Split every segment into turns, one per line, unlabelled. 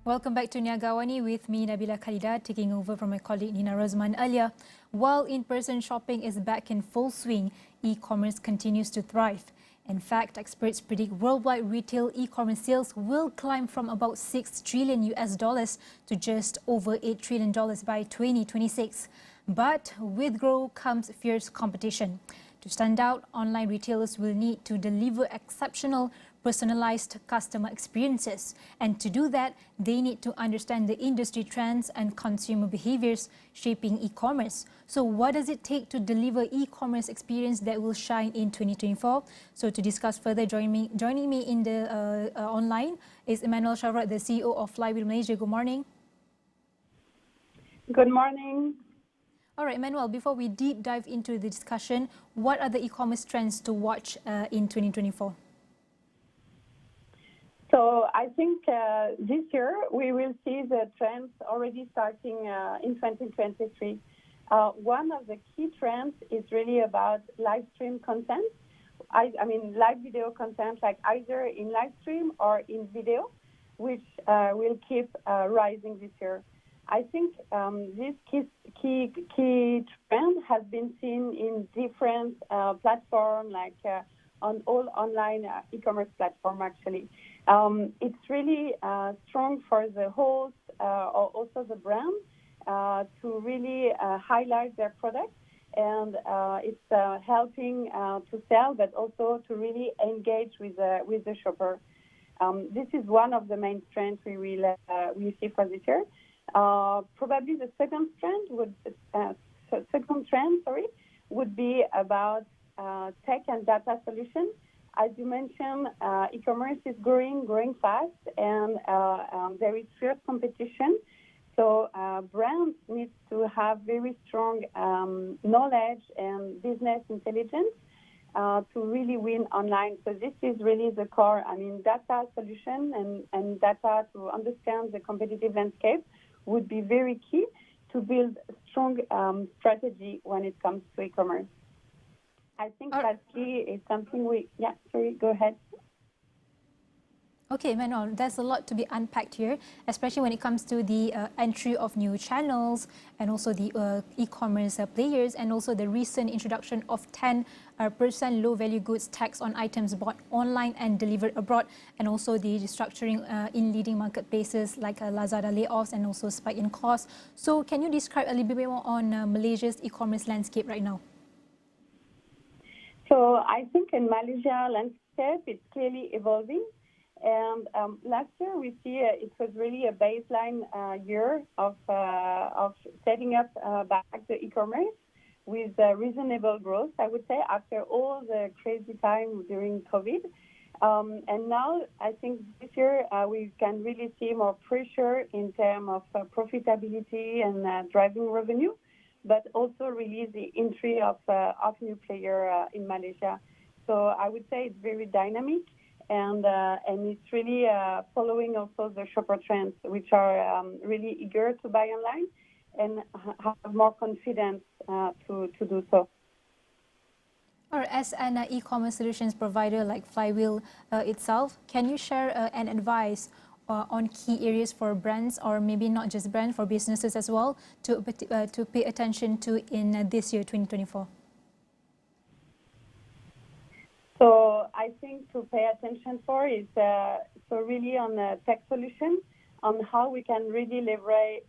Welcome back to AWANI with me, Nabila Khalida, taking over from my colleague Nina Rosman earlier. While in-person shopping is back in full swing, e-commerce continues to thrive. In fact, experts predict worldwide retail e-commerce sales will climb from about $6 trillion to just over $8 trillion by 2026. But with growth comes fierce competition. To stand out, online retailers will need to deliver exceptional personalized customer experiences. And to do that, they need to understand the industry trends and consumer behaviors shaping e-commerce. So what does it take to deliver e-commerce experience that will shine in 2024? So to discuss further, joining me in the online is Emmanuelle, the CEO of Flywheel Malaysia. Good morning.
Good morning.
All right, Emmanuelle, before we deep dive into the discussion, what are the e-commerce trends to watch in 2024?
So I think this year we will see the trends already starting in 2023. One of the key trends is really about live stream content. I mean live video content, like either in live stream or in video, which will keep rising this year. I think this key trend has been seen in different platforms, like on all online e-commerce platforms, actually. It's really strong for the host or also the brand to really highlight their product, and it's helping to sell, but also to really engage with the shopper. This is one of the main trends we see for this year. Probably the second trend would be about tech and data solutions. As you mentioned, e-commerce is growing fast, and there is fierce competition. So brands need to have very strong knowledge and business intelligence to really win online. So this is really the core. I mean, data solution and data to understand the competitive landscape would be very key to build a strong strategy when it comes to e-commerce. I think that key is something go ahead.
Okay, Emmanuelle, there's a lot to be unpacked here, especially when it comes to the entry of new channels and also the e-commerce players, and also the recent introduction of 10% low-value goods tax on items bought online and delivered abroad, and also the restructuring in leading marketplaces like Lazada layoffs and also spike in costs. So can you describe a little bit more on Malaysia's e-commerce landscape right now?
So I think in Malaysia landscape, it's clearly evolving. And last year we see it was really a baseline year of setting up back the e-commerce with reasonable growth, I would say, after all the crazy time during COVID. And now I think this year we can really see more pressure in terms of profitability and driving revenue, but also really the entry of new player in Malaysia. So I would say it's very dynamic, and it's really following also the shopper trends, which are really eager to buy online and have more confidence to do so.
Or as an e-commerce solutions provider like Flywheel itself, can you share an advice on key areas for brands, or maybe not just brands, for businesses as well, to pay attention to in this year, 2024?
So I think to pay attention for is so really on the tech solution, on how we can really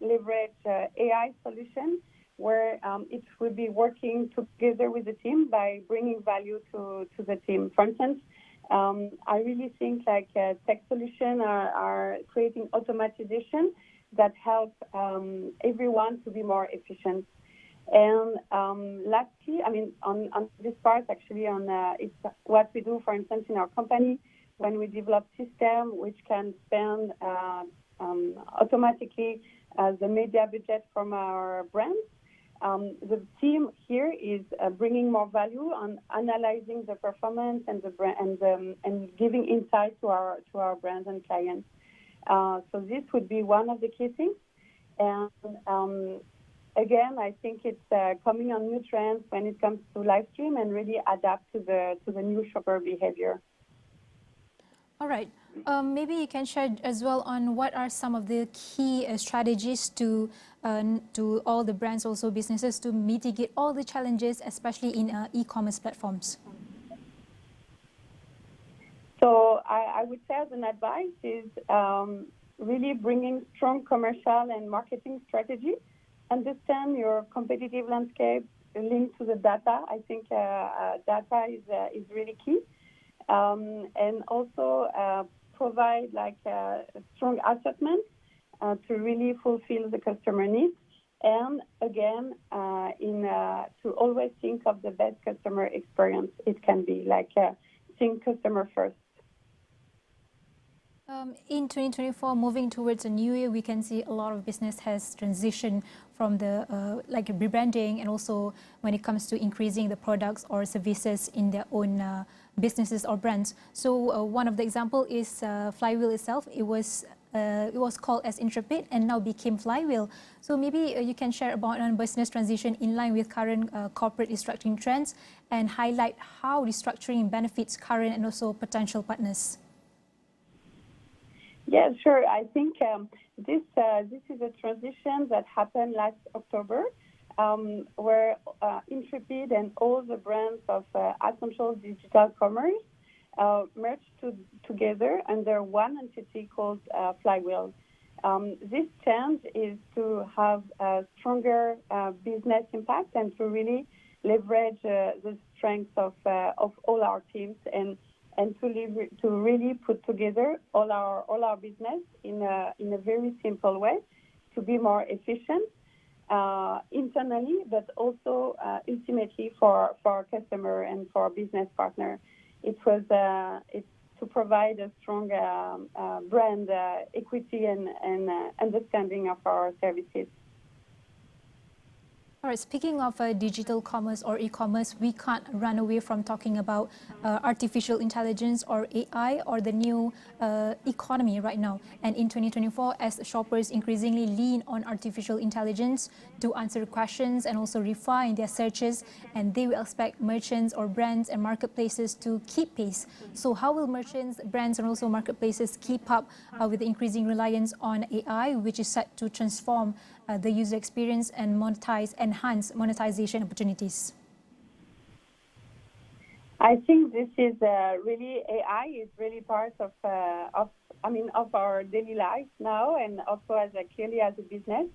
leverage AI solution, where it will be working together with the team by bringing value to the team. For instance, I really think like tech solutions are creating automatization that help everyone to be more efficient. And lastly, I mean, on this part, actually, it's what we do, for instance, in our company, when we develop system which can spend automatically the media budget from our brands. The team here is bringing more value on analyzing the performance and the brand and giving insight to our brands and clients. So this would be one of the key things. And again, I think it's coming on new trends when it comes to live stream and really adapt to the new shopper behavior.
All right. Maybe you can share as well on what are some of the key strategies to all the brands, also businesses, to mitigate all the challenges, especially in e-commerce platforms.
So I would say as an advice is really bringing strong commercial and marketing strategy, understand your competitive landscape linked to the data. I think data is really key. And also provide like a strong assortment to really fulfill the customer needs. And again, to always think of the best customer experience it can be, like think customer first.
In 2024, moving towards a new year, we can see a lot of business has transitioned from the like rebranding, and also when it comes to increasing the products or services in their own businesses or brands. So one of the example is Flywheel itself. It was called as Intrepid and now became Flywheel. So maybe you can share about on business transition in line with current corporate restructuring trends and highlight how restructuring benefits current and also potential partners.
Yeah, sure. I think this is a transition that happened last October, where Intrepid and all the brands of Essential Digital Commerce merged together under one entity called Flywheel. This change is to have a stronger business impact and to really leverage the strengths of all our teams and to really put together all our business in a very simple way to be more efficient internally, but also ultimately for our customer and for our business partner. It's to provide a strong brand equity and understanding of our services.
All right, speaking of digital commerce or e-commerce, we can't run away from talking about artificial intelligence or AI or the new economy right now. And in 2024, as shoppers increasingly lean on artificial intelligence to answer questions and also refine their searches, and they will expect merchants or brands and marketplaces to keep pace. So how will merchants, brands and also marketplaces keep up with the increasing reliance on AI, which is set to transform the user experience and enhance monetization opportunities?
I think this is really AI is really part of our daily life now, and also clearly as a business.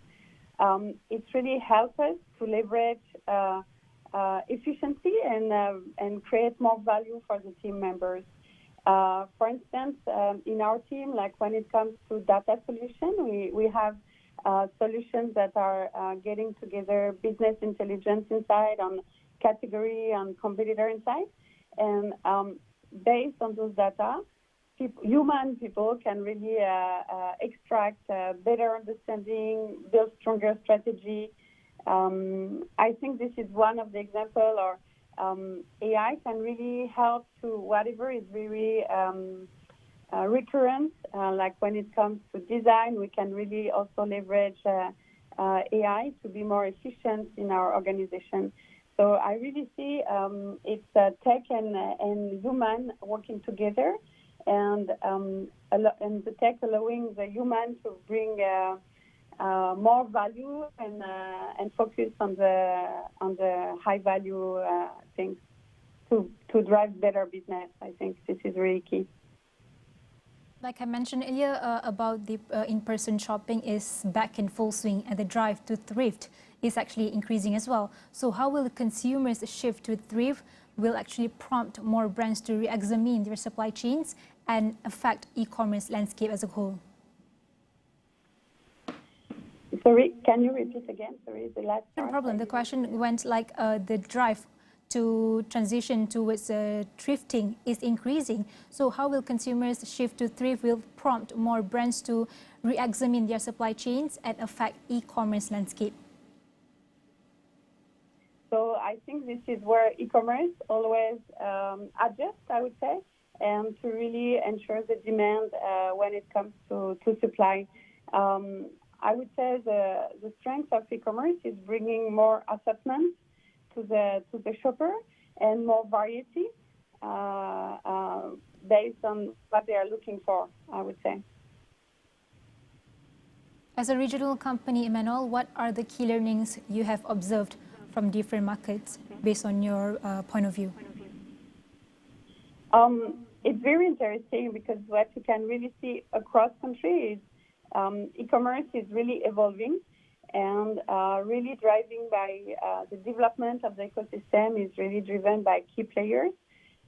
It's really helped us to leverage efficiency and create more value for the team members. For instance, in our team, like when it comes to data solution, we have solutions that are getting together business intelligence inside, on category, on competitor inside. And based on those data, human people can really extract better understanding, build stronger strategy. I think this is one of the examples, or AI can really help to whatever is very recurrent, like when it comes to design, we can really also leverage AI to be more efficient in our organization. So I really see it's tech and human working together, and the tech allowing the human to bring more value and focus on the high value things to drive better business. I think this is really key.
Like I mentioned earlier about the in-person shopping is back in full swing, and the drive to thrift is actually increasing as well. So how will consumers shift to thrift will actually prompt more brands to re-examine their supply chains and affect e-commerce landscape as a whole?
Sorry, can you repeat again? Sorry, the last part.
No problem. The question went like the drive to transition towards thrifting is increasing. So how will consumers shift to thrift will prompt more brands to re-examine their supply chains and affect e-commerce landscape?
So I think this is where e-commerce always adjusts, I would say, and to really ensure the demand when it comes to supply. I would say the strength of e-commerce is bringing more assortment to the shopper and more variety. based on what they are looking for, I would say.
As a regional company, Emmanuelle, what are the key learnings you have observed from different markets based on your point of view?
It's very interesting because what you can really see across countries is e-commerce is really evolving and really driving by the development of the ecosystem is really driven by key players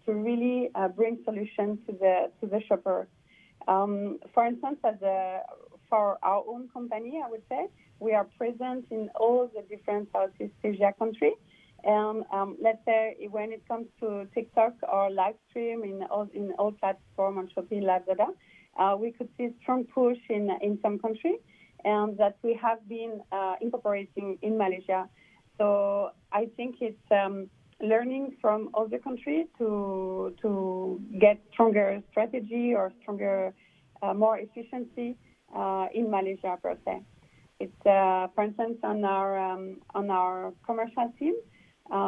to really bring solutions to the shopper. For instance, for our own company, I would say, we are present in all the different Southeast Asia countries. And let's say when it comes to TikTok or live stream in all platforms on Shopee, Lazada, we could see a strong push in some countries, and that we have been incorporating in Malaysia. So I think it's learning from other countries to get stronger strategy or stronger, more efficiency in Malaysia per se. It's for instance on our commercial team.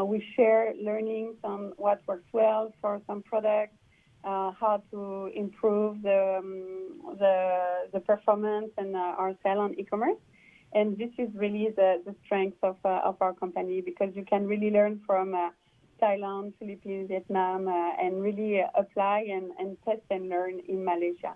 We share learnings on what works well for some products, how to improve the performance and our sale on e-commerce. And this is really the strength of our company, because you can really learn from Thailand, Philippines, Vietnam, and really apply and test and learn in Malaysia.